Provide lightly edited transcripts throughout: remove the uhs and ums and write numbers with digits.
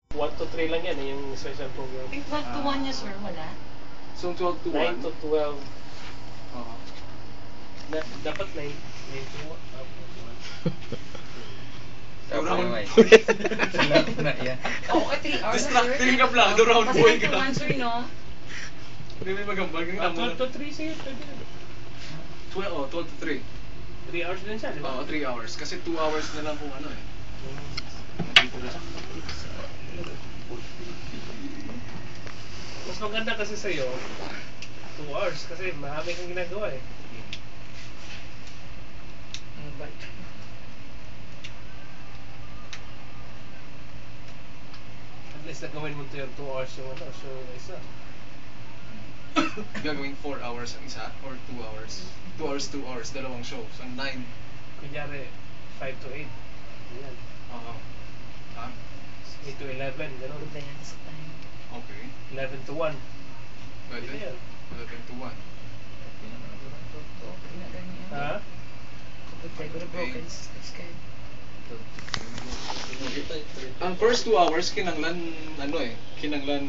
1 to 3 lang yan yung special program. 12 to 1 niya, sir, wala? So 12 to 9 1? to 12. Oo. Dapat 9 to 1. Round na yan. Oo, 3 hours. Distracting ka pala, do round boy ka. Kasi 9 to 1, sir, no? Hindi may magambal. 12 to 3, sige, pwede na. 12 to 3. 3 hours din siya, di ba? Oo, 3 hours. Kasi 2 hours na lang kung ano eh. Nandito na. Mas maganda kasi sa'yo, 2 hours. Kasi marami kang ginagawa eh. At least nagawin mo ito yung 2 hours yung ano, so isa. Gagawing 4 hours ang isa or 2 hours? 2 hours, 2 hours, dalawang show. So 9. Kunyari, 5 to 8. Yan. Oo. Ha? 8 to 11, gano'n. Advance time. Okay. 11 to 1. Pwede. Pwede yan. 11 to 1. Ha? Broken skin. Ang first 2 hours, kinanglan, ano eh, kinanglan,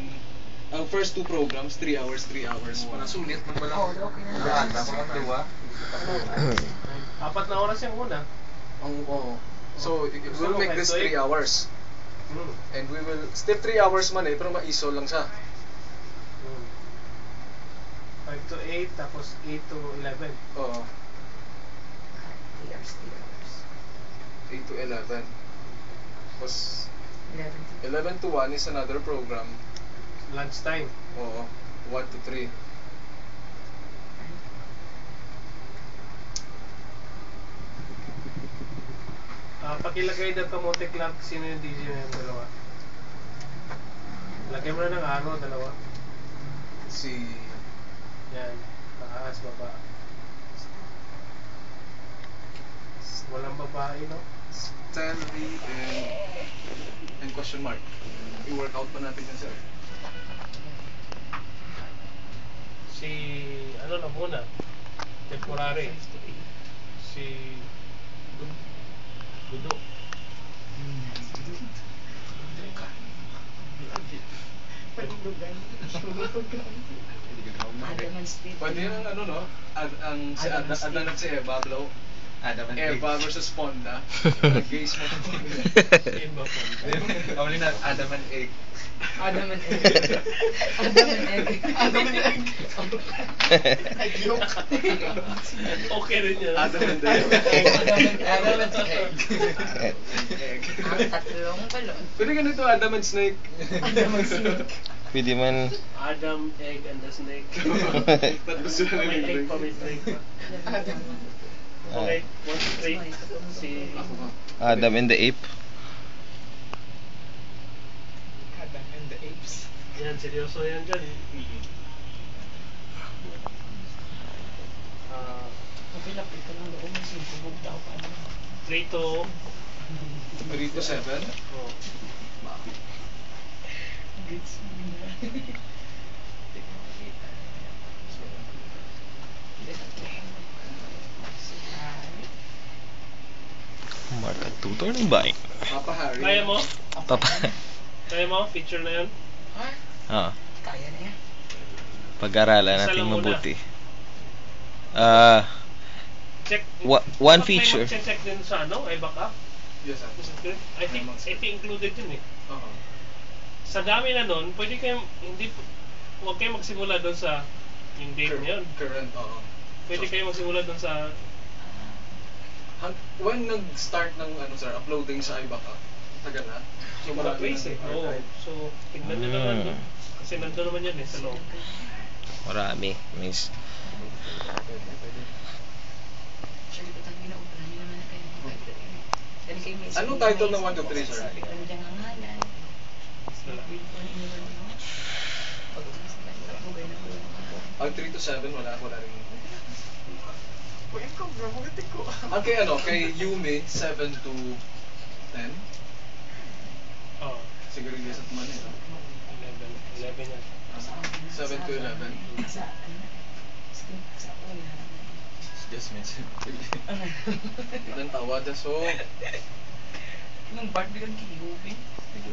ang first 2 programs, 3 hours, 3 hours. Para sulit man wala. Oo, okay na. Lahat na mga diwa. 4 na oras yung una. Oo. So, we'll make this 3 hours. Hmm. And we will, still 3 hours man eh, pero maiso lang siya. 5 to 8, tapos 8 to 11. Oo. 3 hours, 3 hours. 8 to 11. Tapos, 11 to 11 to 1 is another program. Lunchtime. Oo. 1 to 3. Pakilagay na kamote club, sino yung DJ na yung dalawa? Lagyan mo na ng araw, dalawa. Si... Yan. Taas, baba. Walang babae, no? Stanley and question mark. I-workout pa natin yan, sir. Si, ano na muna? Temporary. Si... Dudo. Pwede yun ang ano, no? Si Adan at si Eva, blow. Adam and Eve. Eva versus Fonda. Gays mo. Only not Adam and Egg. Adam and Egg. Adam and Egg. Adam and Egg. Okay rin yan. Adam and Egg. Adam and Egg. Egg. Ang tatlong balon. Pwede ganito, Adam and Snake. Adam and Snake. Pwede man. Adam, egg, and the snake. Tatlo sila na May egg pa, may snake pa. Okay, 1 to 3. Si... Ako ba? Adam and the Ape. Adam and the Apes. Yan, seryoso yan dyan. Kapilapit ka lang doon, sinusunog daw pa. 3 to... 3 to 7? Oh. Bakit? Gets mo na. Mark at tutor ng bahay. Papa Harry. Kaya mo? Papa. Kaya mo? Feature na yan? Ah, Kaya na yan. pag-aralan Isa natin lang muna. mabuti. Check. One Dapat feature. may mag-check din sa ano? Ay backup? Yes, sir. Is it good? I think included yun eh. Oo. Sa dami na nun, pwede kayo, huwag kayo magsimula doon sa yung date na yun. Current, oo. Pwede kayo magsimula doon sa When nag-start ng ano sir, uploading sa iBackup, tagal na? So mga place eh. Oo. archive. So, tignan nyo naman no? Kasi nandun naman yan eh, sa loob. Marami. Miss. Siya di ba tayo ginaupulan niyo naman na kayo Dali kayo may Anong title ng 1 to 3, sir? Ano dyan ang ngalan? Ang 3 to 7, wala rin. Ang kay ano, kay Yumi, 7 to 10? Oo. Siguro yung sa tuman eh. 11 yan. 7 to 11. Just mentioned. Ilang tawa, so Nung part bilang kihubing. You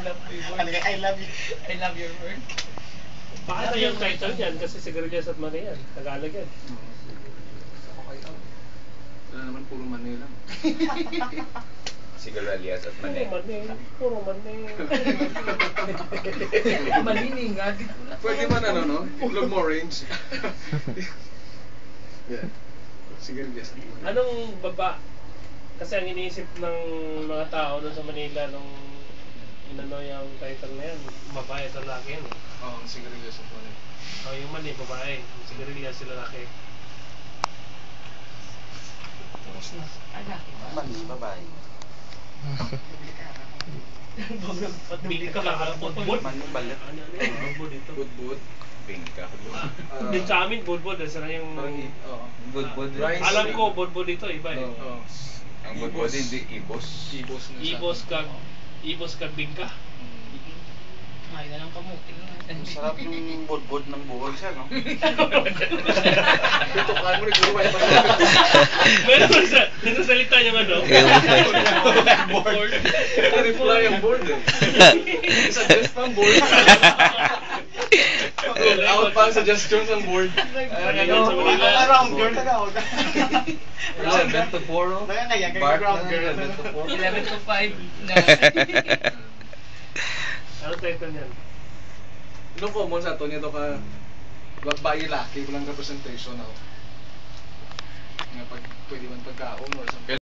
love my work. I love you. I love your work. Paano yung title niyan? Kasi Sigarilyas at Mani yan. Tagalog yan. Wala naman puro Manila. Sigarilyas at Puro Mani. Puro Mani. Maniningag. Pwede man ano, no? Itlog mo orange. Yeah. Sige, yes. Anong baba? Kasi ang iniisip ng mga tao doon sa Manila nung inano yung title na yan, babae at lalaki yan. Oo, ang Sigarilyas at Mani. Oh, yung Mani, babae. Yung Sigarilyas, si lalaki. Tapos na. Laki ba? Mali, babae. Bili ka lang. Budbud. Mani, balit. Ano yung budbud dito? Budbud. Bingka. Din sa amin, budbud. Sila yung... Oo. Budbud. Rice. Alam ko, budbud dito, iba eh. Oo. Ang budbud hindi ibos. Ibos na siya. Ibos kag bingka. Ay, na lang kamutin. Ang sarap yung budbud ng buhay siya, no? Tutukan mo, nagluway pa. Meron ko sa salita yung ano. Board. Reply ang board eh. Suggest pang board. Out pa ang suggestions ang board. Around girl na daw. 11 to 4, oh. Kaya kaya, Bart ground na, girl. 11 to 4. 11 to 5 na. Ano title niyan? No common sa to nito ka babae laki walang representation ako. Nga pag pwede man pagkaon or something.